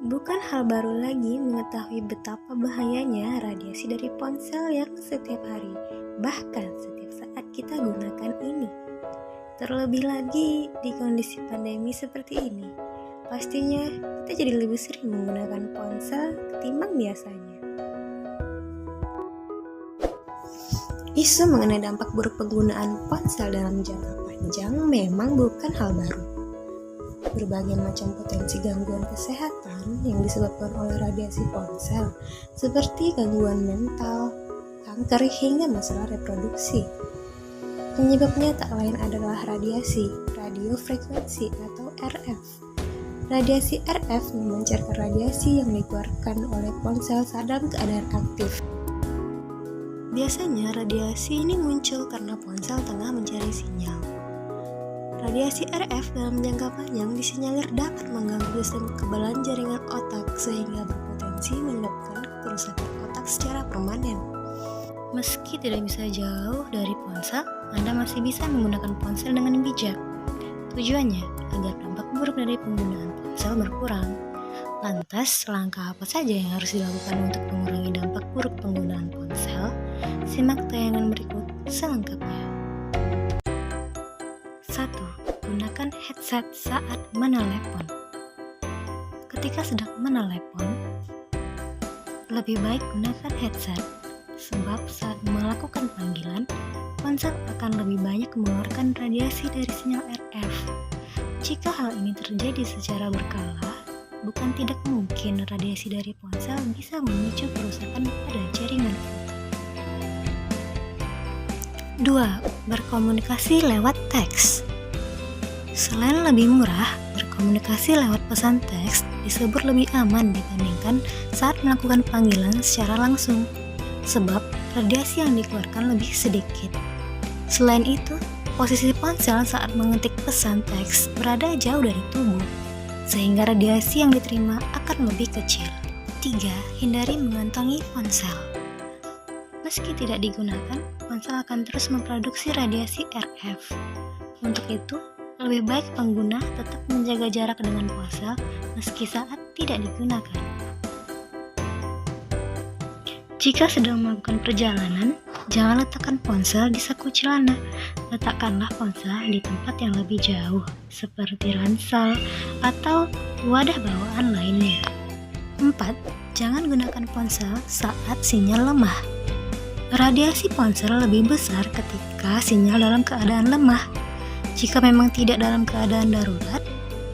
Bukan hal baru lagi mengetahui betapa bahayanya radiasi dari ponsel yang setiap hari, bahkan setiap saat kita gunakan ini. Terlebih lagi di kondisi pandemi seperti ini, pastinya kita jadi lebih sering menggunakan ponsel ketimbang biasanya. Isu mengenai dampak buruk penggunaan ponsel dalam jangka panjang memang bukan hal baru. Berbagai macam potensi gangguan kesehatan yang disebabkan oleh radiasi ponsel, seperti gangguan mental, kanker, hingga masalah reproduksi. Penyebabnya tak lain adalah radiasi, radiofrekuensi atau RF. Radiasi RF memancarkan radiasi yang dikeluarkan oleh ponsel saat dalam keadaan aktif. Biasanya radiasi ini muncul karena ponsel tengah mencari sinyal. Radiasi RF dalam jangka panjang disinyalir dapat mengganggu sistem kekebalan jaringan otak sehingga berpotensi menyebabkan kerusakan otak secara permanen. Meski tidak bisa jauh dari ponsel, Anda masih bisa menggunakan ponsel dengan bijak. Tujuannya agar dampak buruk dari penggunaan ponsel berkurang. Lantas, langkah apa saja yang harus dilakukan untuk mengurangi dampak buruk penggunaan ponsel? Simak tayangan berikut selengkapnya. 1. Gunakan headset saat menelepon. Ketika sedang menelepon, lebih baik gunakan headset, sebab saat melakukan panggilan, ponsel akan lebih banyak mengeluarkan radiasi dari sinyal RF. Jika hal ini terjadi secara berkala, bukan tidak mungkin radiasi dari ponsel bisa memicu kerusakan pada jaringan otak. 2. Berkomunikasi lewat teks. Selain lebih murah, berkomunikasi lewat pesan teks disebut lebih aman dibandingkan saat melakukan panggilan secara langsung, sebab radiasi yang dikeluarkan lebih sedikit. Selain itu, posisi ponsel saat mengetik pesan teks berada jauh dari tubuh, sehingga radiasi yang diterima akan lebih kecil. 3. Hindari mengantongi ponsel. Meski tidak digunakan, ponsel akan terus memproduksi radiasi RF. Untuk itu, lebih baik pengguna tetap menjaga jarak dengan ponsel meski saat tidak digunakan. Jika sedang melakukan perjalanan, jangan letakkan ponsel di saku celana. Letakkanlah ponsel di tempat yang lebih jauh, seperti ransel atau wadah bawaan lainnya. 4. Jangan gunakan ponsel saat sinyal lemah. Radiasi ponsel lebih besar ketika sinyal dalam keadaan lemah. Jika memang tidak dalam keadaan darurat,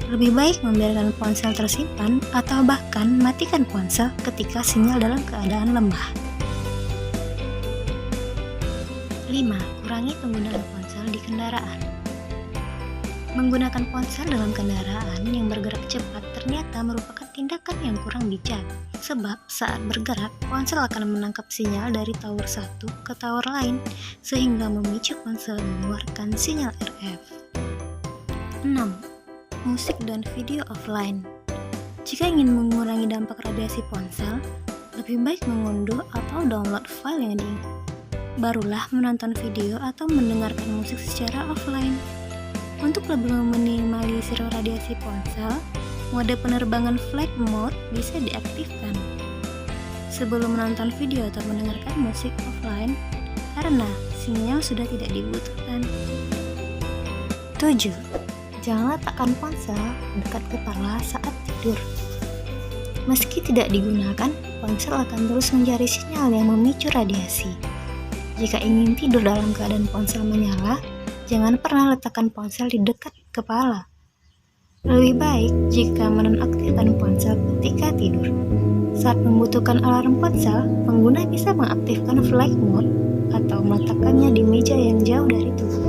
lebih baik membiarkan ponsel tersimpan atau bahkan matikan ponsel ketika sinyal dalam keadaan lemah. 5. Kurangi penggunaan ponsel di kendaraan. Menggunakan ponsel dalam kendaraan yang bergerak cepat ternyata merupakan tindakan yang kurang bijak, sebab saat bergerak, ponsel akan menangkap sinyal dari tower satu ke tower lain, sehingga memicu ponsel mengeluarkan sinyal RF. 6. Musik dan video offline. Jika ingin mengurangi dampak radiasi ponsel, lebih baik mengunduh atau download file yang diinginkan. Barulah menonton video atau mendengarkan musik secara offline. Untuk lebih meminimalisir radiasi ponsel, mode penerbangan flight mode bisa diaktifkan sebelum menonton video atau mendengarkan musik offline karena sinyal sudah tidak dibutuhkan. 7. Jangan letakkan ponsel dekat kepala saat tidur. Meski tidak digunakan, ponsel akan terus mencari sinyal yang memicu radiasi. Jika ingin tidur dalam keadaan ponsel menyala, jangan pernah letakkan ponsel di dekat kepala. Lebih baik jika menonaktifkan ponsel ketika tidur. Saat membutuhkan alarm ponsel, pengguna bisa mengaktifkan flight mode atau meletakkannya di meja yang jauh dari tubuh.